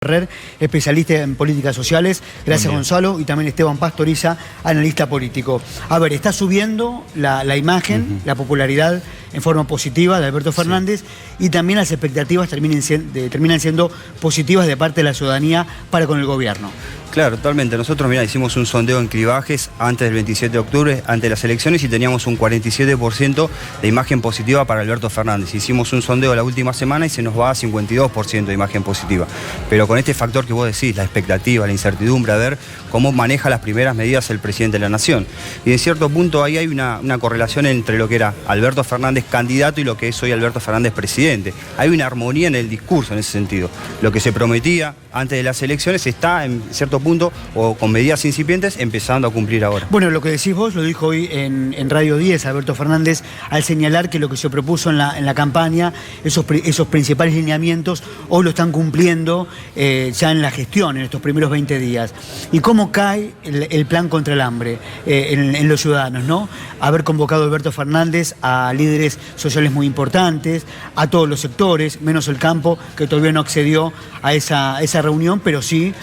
Ferrer, especialista en políticas sociales. Gracias, Gonzalo. Y también Esteban Pastoriza, analista político. A ver, está subiendo la imagen, la popularidad en forma positiva de Alberto Fernández, y también las expectativas terminan siendo positivas de parte de la ciudadanía para con el gobierno. Claro, totalmente. Nosotros, mira, hicimos un sondeo en Cribajes antes del 27 de octubre, antes de las elecciones, y teníamos un 47% de imagen positiva para Alberto Fernández. Hicimos un sondeo la última semana y se nos va a 52% de imagen positiva. Pero con este factor que vos decís, la expectativa, la incertidumbre, a ver cómo maneja las primeras medidas el presidente de la Nación. Y en cierto punto ahí hay una correlación entre lo que era Alberto Fernández candidato y lo que es hoy Alberto Fernández presidente. Hay una armonía en el discurso en ese sentido. Lo que se prometía antes de las elecciones está en cierto punto, o con medidas incipientes, empezando a cumplir ahora. Bueno, lo que decís vos lo dijo hoy en Radio 10 Alberto Fernández, al señalar que lo que se propuso en la campaña, esos principales lineamientos, hoy lo están cumpliendo ya en la gestión, en estos primeros 20 días. ¿Y cómo cae el plan contra el hambre en los ciudadanos, ¿no? Haber convocado a Alberto Fernández a líderes sociales muy importantes, a todos los sectores, menos el campo, que todavía no accedió a esa reunión, pero sí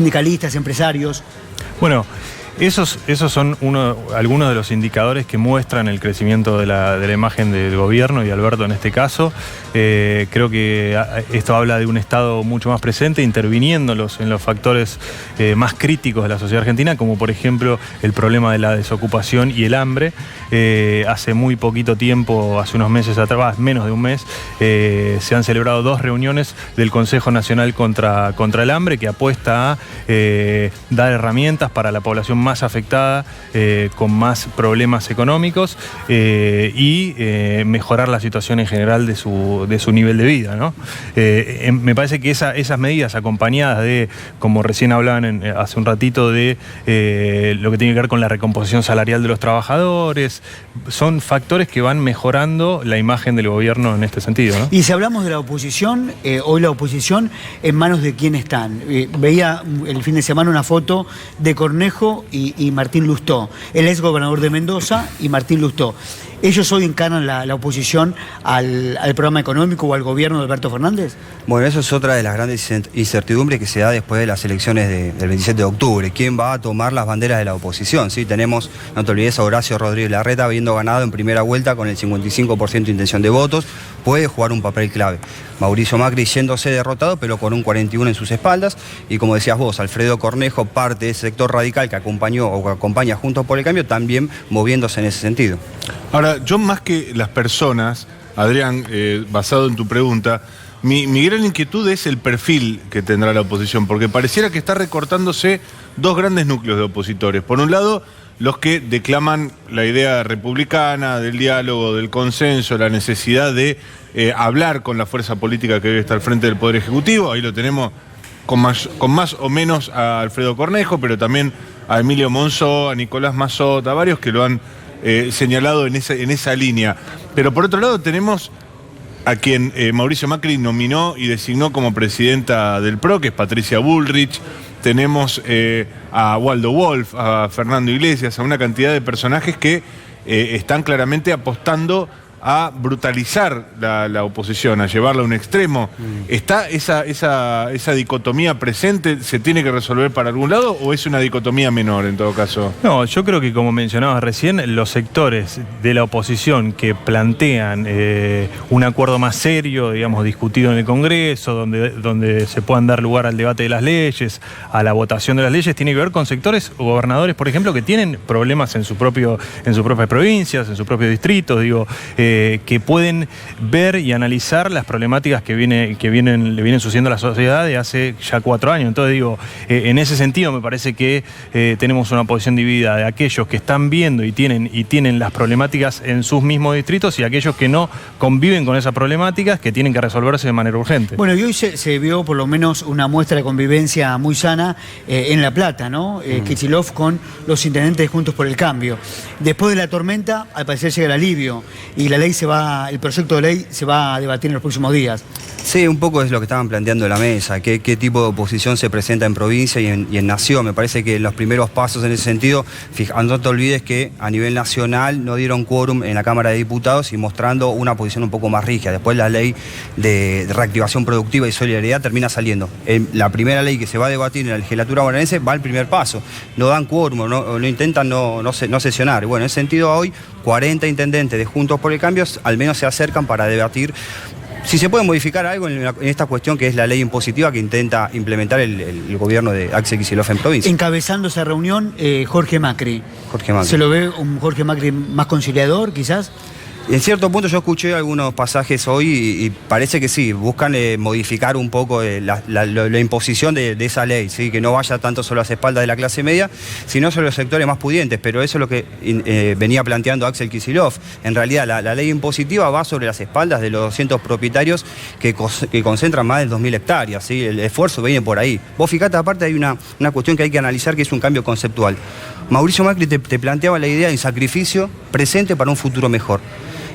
sindicalistas, empresarios. Bueno, esos son algunos de los indicadores que muestran el crecimiento de la imagen del gobierno y Alberto en este caso. Creo que esto habla de un Estado mucho más presente, interviniéndolos en los factores más críticos de la sociedad argentina, como por ejemplo el problema de la desocupación y el hambre. Hace muy poquito tiempo, hace unos meses atrás, menos de un mes, se han celebrado 2 reuniones del Consejo Nacional contra el Hambre, que apuesta a dar herramientas para la población más afectada, con más problemas económicos, y mejorar la situación en general de su nivel de vida, ¿no? Me parece que esas medidas acompañadas de, como recién hablaban hace un ratito, de lo que tiene que ver con la recomposición salarial de los trabajadores, son factores que van mejorando la imagen del gobierno en este sentido, ¿no? Y si hablamos de la oposición, hoy la oposición, ¿en manos de quién están? Veía el fin de semana una foto de Cornejo y Martín Lustó, el ex gobernador de Mendoza y Martín Lustó. ¿Ellos hoy encarnan la oposición al programa económico o al gobierno de Alberto Fernández? Bueno, eso es otra de las grandes incertidumbres que se da después de las elecciones del 27 de octubre. ¿Quién va a tomar las banderas de la oposición? ¿Sí? Tenemos, no te olvides, a Horacio Rodríguez Larreta habiendo ganado en primera vuelta con el 55% de intención de votos. Puede jugar un papel clave. Mauricio Macri yéndose derrotado, pero con un 41% en sus espaldas. Y como decías vos, Alfredo Cornejo, parte de ese sector radical que acompañó o que acompaña Juntos por el Cambio, también moviéndose en ese sentido. Ahora, yo más que las personas, Adrián, basado en tu pregunta, mi gran inquietud es el perfil que tendrá la oposición, porque pareciera que está recortándose 2 grandes núcleos de opositores. Por un lado, los que declaman la idea republicana, del diálogo, del consenso, la necesidad de hablar con la fuerza política que debe estar al frente del Poder Ejecutivo. Ahí lo tenemos con más o menos a Alfredo Cornejo, pero también a Emilio Monzó, a Nicolás Mazzot, a varios que lo han señalado en esa línea. Pero por otro lado tenemos a quien Mauricio Macri nominó y designó como presidenta del PRO, que es Patricia Bullrich. Tenemos a Waldo Wolf, a Fernando Iglesias, a una cantidad de personajes que están claramente apostando a brutalizar la oposición, a llevarla a un extremo. ¿Está esa dicotomía presente? ¿Se tiene que resolver para algún lado o es una dicotomía menor en todo caso? No, yo creo que, como mencionabas recién, los sectores de la oposición que plantean un acuerdo más serio, digamos, discutido en el Congreso, donde se puedan dar lugar al debate de las leyes, a la votación de las leyes, tiene que ver con sectores o gobernadores, por ejemplo, que tienen problemas en sus propias provincias, en sus propios distritos, digo, que pueden ver y analizar las problemáticas que le vienen sucediendo a la sociedad de hace ya 4 años. Entonces digo, en ese sentido me parece que tenemos una posición dividida de aquellos que están viendo y tienen las problemáticas en sus mismos distritos y aquellos que no conviven con esas problemáticas, que tienen que resolverse de manera urgente. Bueno, y hoy se vio por lo menos una muestra de convivencia muy sana en La Plata, ¿no? Kicillof con los intendentes de Juntos por el Cambio. Después de la tormenta, al parecer llega el alivio y el proyecto de ley se va a debatir en los próximos días. Sí, un poco es lo que estaban planteando en la mesa, qué tipo de oposición se presenta en provincia y en nación. Me parece que los primeros pasos en ese sentido, no te olvides que a nivel nacional no dieron quórum en la Cámara de Diputados y mostrando una posición un poco más rígida. Después la ley de reactivación productiva y solidaridad termina saliendo. La primera ley que se va a debatir en la legislatura bonaerense va al primer paso. No dan quórum, no intentan no sesionar. Bueno, en ese sentido hoy 40 intendentes de Juntos por el Cambio al menos se acercan para debatir si se puede modificar algo en esta cuestión que es la ley impositiva que intenta implementar el gobierno de Axel Kicillof en provincia. Encabezando esa reunión, Jorge Macri. ¿Se lo ve un Jorge Macri más conciliador, quizás? En cierto punto yo escuché algunos pasajes hoy y parece que sí, buscan modificar un poco la imposición de esa ley, ¿sí? Que no vaya tanto sobre las espaldas de la clase media, sino sobre los sectores más pudientes, pero eso es lo que venía planteando Axel Kicillof. En realidad la ley impositiva va sobre las espaldas de los 200 propietarios que concentran más de 2.000 hectáreas, ¿sí? El esfuerzo viene por ahí. Vos fijate, aparte hay una cuestión que hay que analizar que es un cambio conceptual. Mauricio Macri te planteaba la idea de sacrificio presente para un futuro mejor.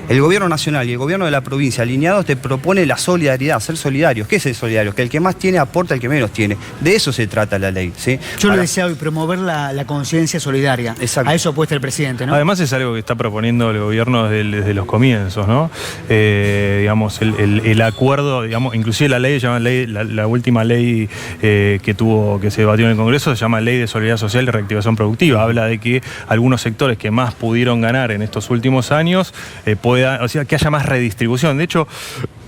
El gobierno nacional y el gobierno de la provincia alineados te propone la solidaridad, ser solidarios. ¿Qué es el solidario? Que el que más tiene aporta al que menos tiene. De eso se trata la ley, ¿sí? Yo le decía hoy, promover la conciencia solidaria. Exacto. A eso apuesta el presidente, ¿no? Además es algo que está proponiendo el gobierno desde los comienzos, ¿no? Digamos, el acuerdo, digamos, inclusive la ley, la última ley que se debatió en el Congreso se llama Ley de Solidaridad Social y Reactivación Productiva. Habla de que algunos sectores que más pudieron ganar en estos últimos años que haya más redistribución. De hecho,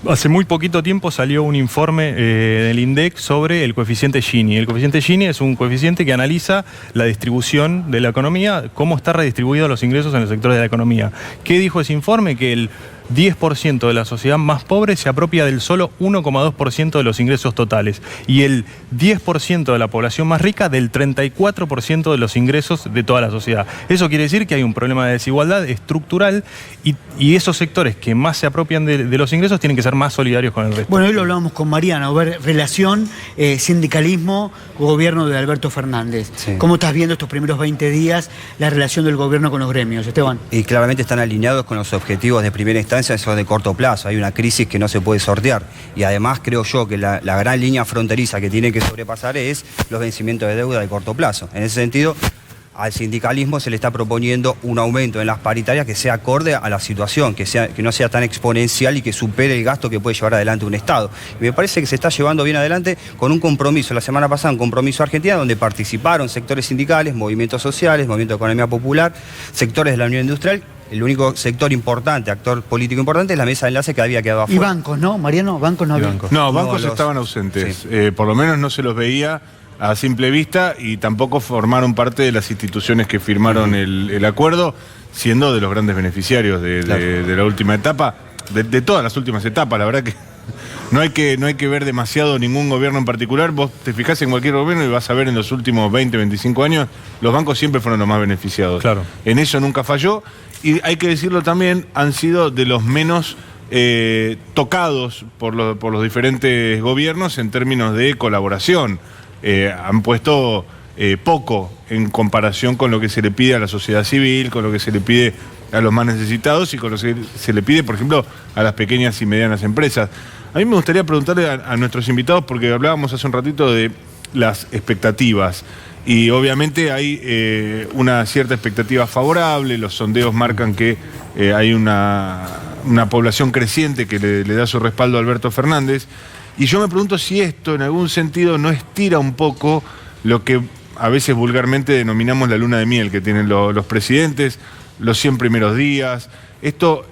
hace muy poquito tiempo salió un informe del INDEC sobre el coeficiente Gini. El coeficiente Gini es un coeficiente que analiza la distribución de la economía, cómo está redistribuidos los ingresos en los sectores de la economía. ¿Qué dijo ese informe? Que el 10% de la sociedad más pobre se apropia del solo 1,2% de los ingresos totales y el 10% de la población más rica del 34% de los ingresos de toda la sociedad. Eso quiere decir que hay un problema de desigualdad estructural y esos sectores que más se apropian de los ingresos tienen que ser más solidarios con el resto. Bueno, hoy lo hablábamos con Mariano, ver relación sindicalismo, gobierno de Alberto Fernández. Sí. ¿Cómo estás viendo estos primeros 20 días la relación del gobierno con los gremios, Esteban? Y claramente están alineados con los objetivos de primera instancia, eso de corto plazo. Hay una crisis que no se puede sortear y además creo yo que la gran línea fronteriza que tiene que sobrepasar es los vencimientos de deuda de corto plazo. En ese sentido, al sindicalismo se le está proponiendo un aumento en las paritarias que sea acorde a la situación, que no sea tan exponencial y que supere el gasto que puede llevar adelante un Estado. Y me parece que se está llevando bien adelante con un compromiso, la semana pasada un compromiso argentino donde participaron sectores sindicales, movimientos sociales, movimiento de economía popular, sectores de la Unión Industrial. El único sector importante, actor político importante, es la mesa de enlace que había quedado afuera. Y bancos, ¿no, Mariano? Bancos no había. No, bancos estaban ausentes. Sí. Por lo menos no se los veía a simple vista y tampoco formaron parte de las instituciones que firmaron el acuerdo, siendo de los grandes beneficiarios de la última etapa, de todas las últimas etapas. La verdad que no hay que ver demasiado ningún gobierno en particular. Vos te fijás en cualquier gobierno y vas a ver en los últimos 20, 25 años, los bancos siempre fueron los más beneficiados. Claro. En eso nunca falló. Y hay que decirlo también, han sido de los menos tocados por los diferentes gobiernos en términos de colaboración. Han puesto poco en comparación con lo que se le pide a la sociedad civil, con lo que se le pide a los más necesitados y con lo que se le pide, por ejemplo, a las pequeñas y medianas empresas. A mí me gustaría preguntarle a nuestros invitados, porque hablábamos hace un ratito de las expectativas. Y obviamente hay una cierta expectativa favorable, los sondeos marcan que hay una población creciente que le da su respaldo a Alberto Fernández. Y yo me pregunto si esto en algún sentido no estira un poco lo que a veces vulgarmente denominamos la luna de miel que tienen los presidentes, los 100 primeros días. Esto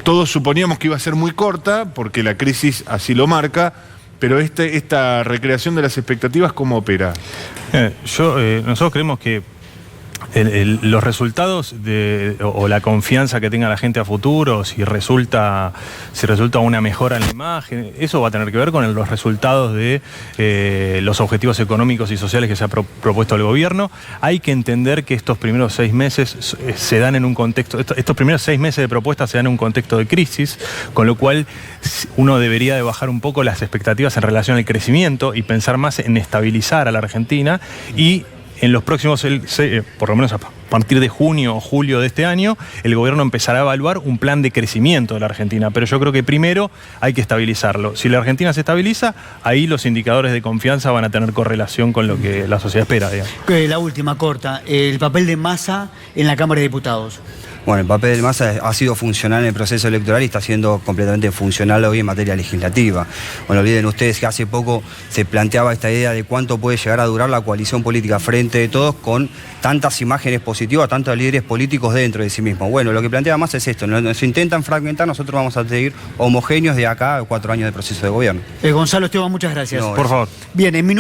todos suponíamos que iba a ser muy corta porque la crisis así lo marca. Pero esta recreación de las expectativas, ¿cómo opera? Nosotros creemos que los resultados o la confianza que tenga la gente a futuro, si resulta una mejora en la imagen, eso va a tener que ver con los resultados de los objetivos económicos y sociales que se ha propuesto el gobierno. Hay que entender que estos primeros 6 meses se dan en un contexto, estos primeros 6 meses de propuestas se dan en un contexto de crisis, con lo cual uno debería de bajar un poco las expectativas en relación al crecimiento y pensar más en estabilizar a la Argentina y en los próximos, por lo menos a partir de junio o julio de este año, el gobierno empezará a evaluar un plan de crecimiento de la Argentina. Pero yo creo que primero hay que estabilizarlo. Si la Argentina se estabiliza, ahí los indicadores de confianza van a tener correlación con lo que la sociedad espera, digamos. La última, corta, el papel de Massa en la Cámara de Diputados. Bueno, el papel de Massa ha sido funcional en el proceso electoral y está siendo completamente funcional hoy en materia legislativa. Bueno, olviden ustedes que hace poco se planteaba esta idea de cuánto puede llegar a durar la coalición política frente de todos con tantas imágenes positivas, tantos líderes políticos dentro de sí mismos. Bueno, lo que plantea Massa es esto, nos intentan fragmentar, nosotros vamos a seguir homogéneos de acá a 4 años de proceso de gobierno. Gonzalo Esteban, muchas gracias. Por favor. Bien, en